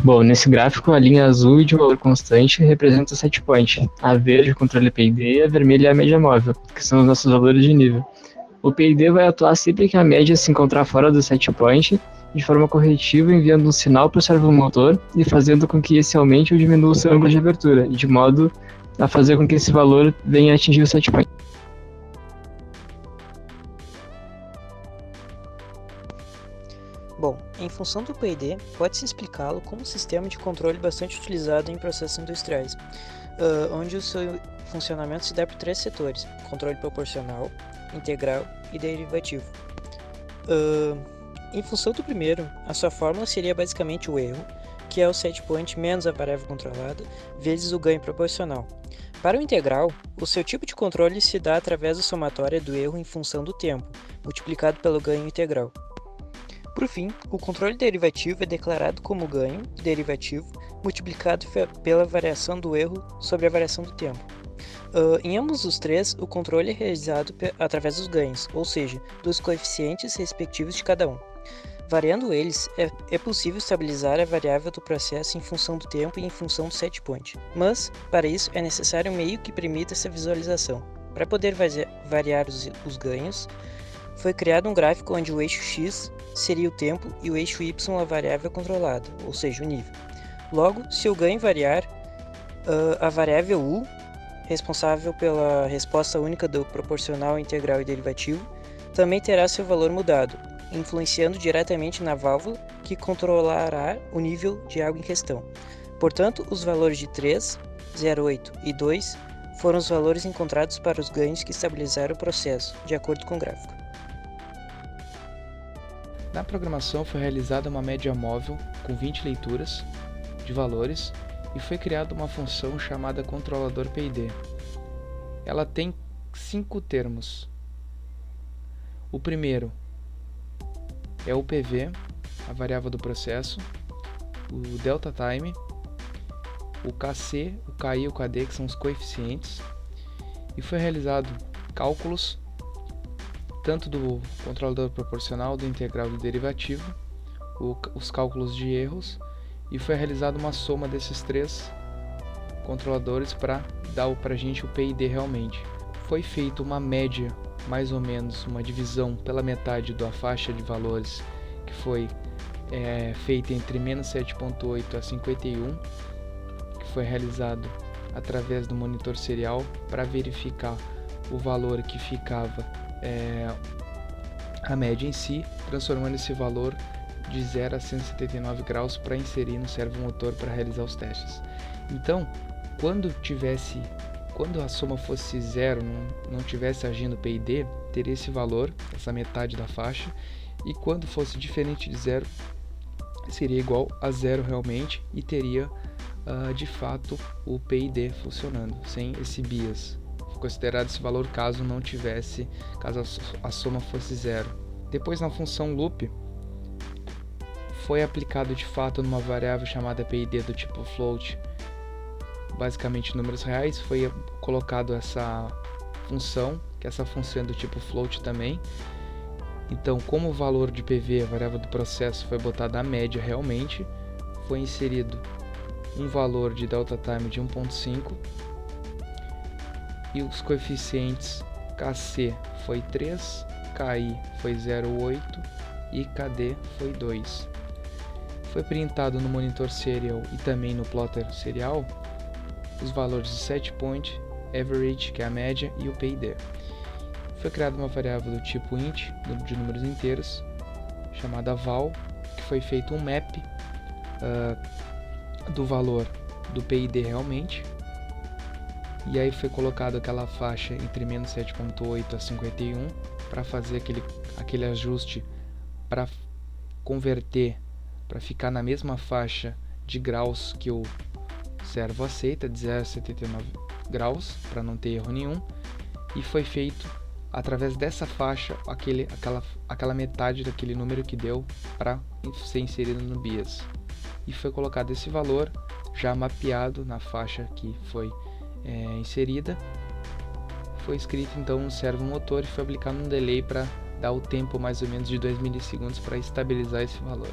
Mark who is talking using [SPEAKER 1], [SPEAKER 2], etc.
[SPEAKER 1] Bom, nesse gráfico, a linha azul de valor constante representa o set point, a verde o controle PID e a vermelha é a média móvel, que são os nossos valores de nível. O PID vai atuar sempre que a média se encontrar fora do set point, de forma corretiva, enviando um sinal para o servomotor e fazendo com que esse aumente ou diminua o seu ângulo de abertura, de modo a fazer com que esse valor venha a atingir o set point.
[SPEAKER 2] Bom, em função do PID, pode-se explicá-lo como um sistema de controle bastante utilizado em processos industriais, onde o seu funcionamento se dá por três setores: controle proporcional, integral e derivativo. Em função do primeiro, a sua fórmula seria basicamente o erro, que é o set point menos a variável controlada, vezes o ganho proporcional. Para o integral, o seu tipo de controle se dá através da somatória do erro em função do tempo, multiplicado pelo ganho integral. Por fim, o controle derivativo é declarado como ganho derivativo multiplicado pela variação do erro sobre a variação do tempo. Em ambos os três, o controle é realizado através dos ganhos, ou seja, dos coeficientes respectivos de cada um. Variando eles, é possível estabilizar a variável do processo em função do tempo e em função do set point. Mas, para isso, é necessário um meio que permita essa visualização. Para poder variar os ganhos, foi criado um gráfico onde o eixo x seria o tempo e o eixo y a variável controlada, ou seja, o nível. Logo, se o ganho variar, a variável u, responsável pela resposta única do proporcional, integral e derivativo, também terá seu valor mudado, influenciando diretamente na válvula que controlará o nível de água em questão. Portanto, os valores de 3, 0,8 e 2 foram os valores encontrados para os ganhos que estabilizaram o processo, de acordo com o gráfico.
[SPEAKER 3] Na programação foi realizada uma média móvel com 20 leituras de valores e foi criada uma função chamada controlador PID. Ela tem 5 termos. O primeiro é o PV, a variável do processo, o delta time, o KC, o KI e o KD, que são os coeficientes, e foi realizado cálculos tanto do controlador proporcional, do integral e do derivativo, os cálculos de erros, e foi realizada uma soma desses três controladores para dar para a gente o PID realmente. Foi feita uma média, mais ou menos uma divisão pela metade da faixa de valores, que foi feita entre menos 7.8 a 51, que foi realizado através do monitor serial para verificar o valor que ficava a média em si, transformando esse valor de 0 a 179 graus para inserir no servomotor para realizar os testes. Então, quando a soma fosse zero, não tivesse agindo PID, teria esse valor, essa metade da faixa, e quando fosse diferente de zero, seria igual a zero realmente e teria de fato o PID funcionando, sem esse bias. Considerado esse valor caso a soma fosse zero. Depois, na função loop, foi aplicado de fato numa variável chamada PID do tipo float, basicamente números reais. Foi colocado essa função, que essa função é do tipo float também. Então, como o valor de PV, a variável do processo, foi botada a média realmente, foi inserido um valor de delta time de 1.5 e os coeficientes KC foi 3, KI foi 0,8 e KD foi 2. Foi printado no monitor serial e também no plotter serial os valores de set point, average, que é a média, e o PID. Foi criada uma variável do tipo int, de números inteiros, chamada val, que foi feito um map do valor do PID realmente, e aí foi colocado aquela faixa entre menos 7.8 a 51 para fazer aquele ajuste para converter, para ficar na mesma faixa de graus que o servo aceita, de 0 a 79 graus, para não ter erro nenhum, e foi feito através dessa faixa aquela metade daquele número que deu para ser inserido no BIAS. E foi colocado esse valor já mapeado na faixa que foi inserida. Foi escrito então no servomotor e foi aplicado um delay para dar o tempo mais ou menos de 2 milissegundos para estabilizar esse valor.